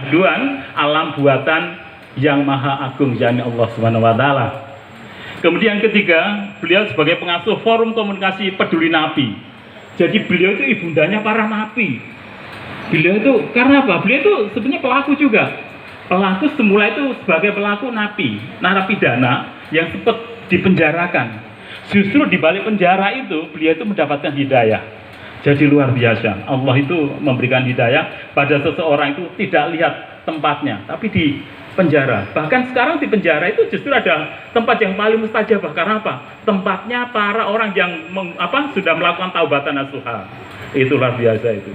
Duan alam buatan yang maha agung, yakni Allah Subhanahu wa taala. Kemudian ketiga, beliau sebagai pengasuh forum komunikasi peduli napi. Jadi beliau itu ibundanya para napi. Beliau itu karena apa? Beliau itu sebenarnya pelaku juga. Pelaku semula itu sebagai pelaku napi, narapidana yang sempat dipenjarakan. Justru di balik penjara itu beliau itu mendapatkan hidayah. Jadi luar biasa. Allah itu memberikan hidayah pada seseorang itu tidak lihat tempatnya, tapi di penjara. Bahkan sekarang di penjara itu justru ada tempat yang paling mustajabah. Karena apa? Tempatnya para orang yang sudah melakukan taubatan nasuha. Itu luar biasa itu.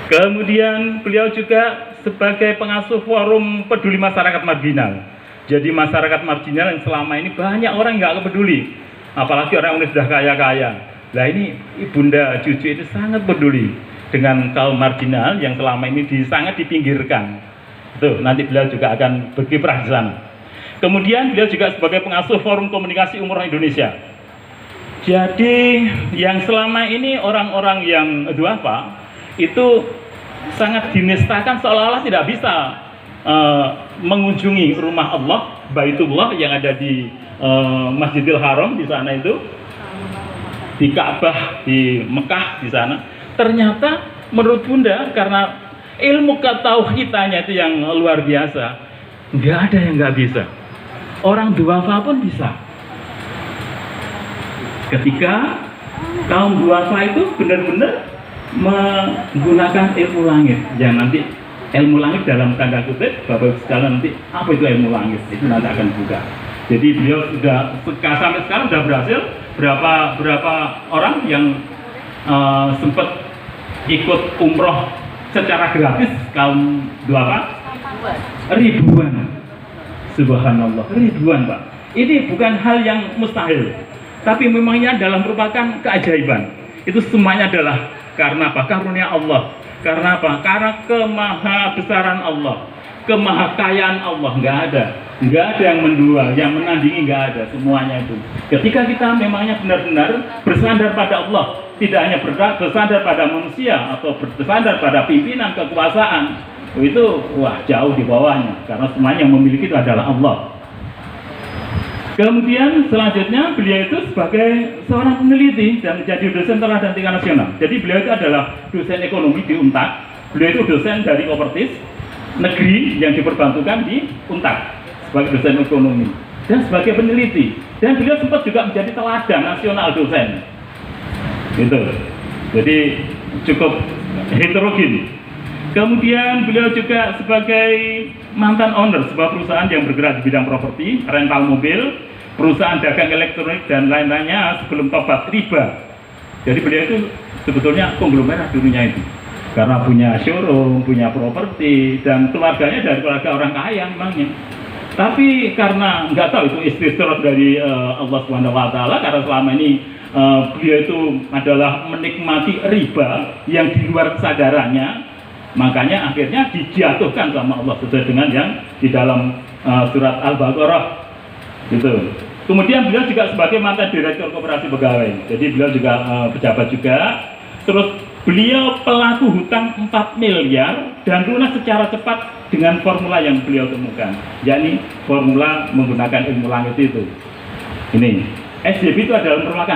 Kemudian beliau juga sebagai pengasuh forum peduli masyarakat marginal. Jadi masyarakat marginal yang selama ini banyak orang nggak peduli, apalagi orang yang sudah kaya-kaya. Nah ini ibunda cucu itu sangat peduli dengan kaum marginal yang selama ini sangat dipinggirkan. Tuh, nanti beliau juga akan berkiprah di sana. Kemudian beliau juga sebagai pengasuh forum komunikasi umroh Indonesia. Jadi yang selama ini orang-orang yang duafa itu sangat dinistakan, seolah-olah tidak bisa mengunjungi rumah Allah, Baitullah yang ada di Masjidil Haram di sana itu, di Ka'bah di Mekah di sana. Ternyata menurut Bunda karena ilmu ketauhidannya itu yang luar biasa, nggak ada yang nggak bisa. Orang duafa pun bisa. Ketika kaum duafa itu benar-benar menggunakan ilmu langit, yang nanti ilmu langit dalam tanda kutip, Bapak sekalian nanti apa itu ilmu langit? Itu nanti akan buka. Jadi beliau sudah sampai sekarang sudah berhasil berapa orang yang sempat ikut umroh secara gratis kaum duafa? Ribuan. Subhanallah, ribuan Pak. Ini bukan hal yang mustahil, tapi memangnya dalam merupakan keajaiban. Itu semuanya adalah karena apa? Karunia Allah. Karena apa? Karena kemahabesaran Allah, kemahakayaan Allah. Nggak ada yang mendua, yang menandingi, nggak ada. Semuanya itu. Ketika kita memangnya benar-benar bersandar pada Allah, tidak hanya bersandar pada manusia atau bersandar pada pimpinan kekuasaan, itu wah jauh di bawahnya, karena semuanya yang memiliki itu adalah Allah. Kemudian selanjutnya beliau itu sebagai seorang peneliti dan menjadi dosen teladan tingkat nasional. Jadi beliau itu adalah dosen ekonomi di UNTAD. Beliau itu dosen dari Kopertis negeri yang diperbantukan di UNTAD sebagai dosen ekonomi dan sebagai peneliti. Dan beliau sempat juga menjadi teladan nasional dosen. Gitu. Jadi cukup heterogen. Kemudian beliau juga sebagai mantan owner sebuah perusahaan yang bergerak di bidang properti, rental mobil, perusahaan dagang elektronik dan lain-lainnya sebelum tobat riba. Jadi beliau itu sebetulnya konglomerat dunia itu, karena punya showroom, punya properti, dan keluarganya dari keluarga orang kaya memangnya. Tapi karena nggak tahu itu istisrot dari Allah Subhanahu wa taala, karena selama ini beliau itu adalah menikmati riba yang di luar kesadarannya, makanya akhirnya dijatuhkan sama Allah sesuai dengan yang di dalam surat Al-Baqarah gitu. Kemudian beliau juga sebagai mantan direktur koperasi pegawai, jadi beliau juga pejabat juga. Terus beliau pelaku hutang 4 miliar dan lunas secara cepat dengan formula yang beliau temukan, yakni formula menggunakan ilmu langit itu. Ini SJB itu adalah merupakan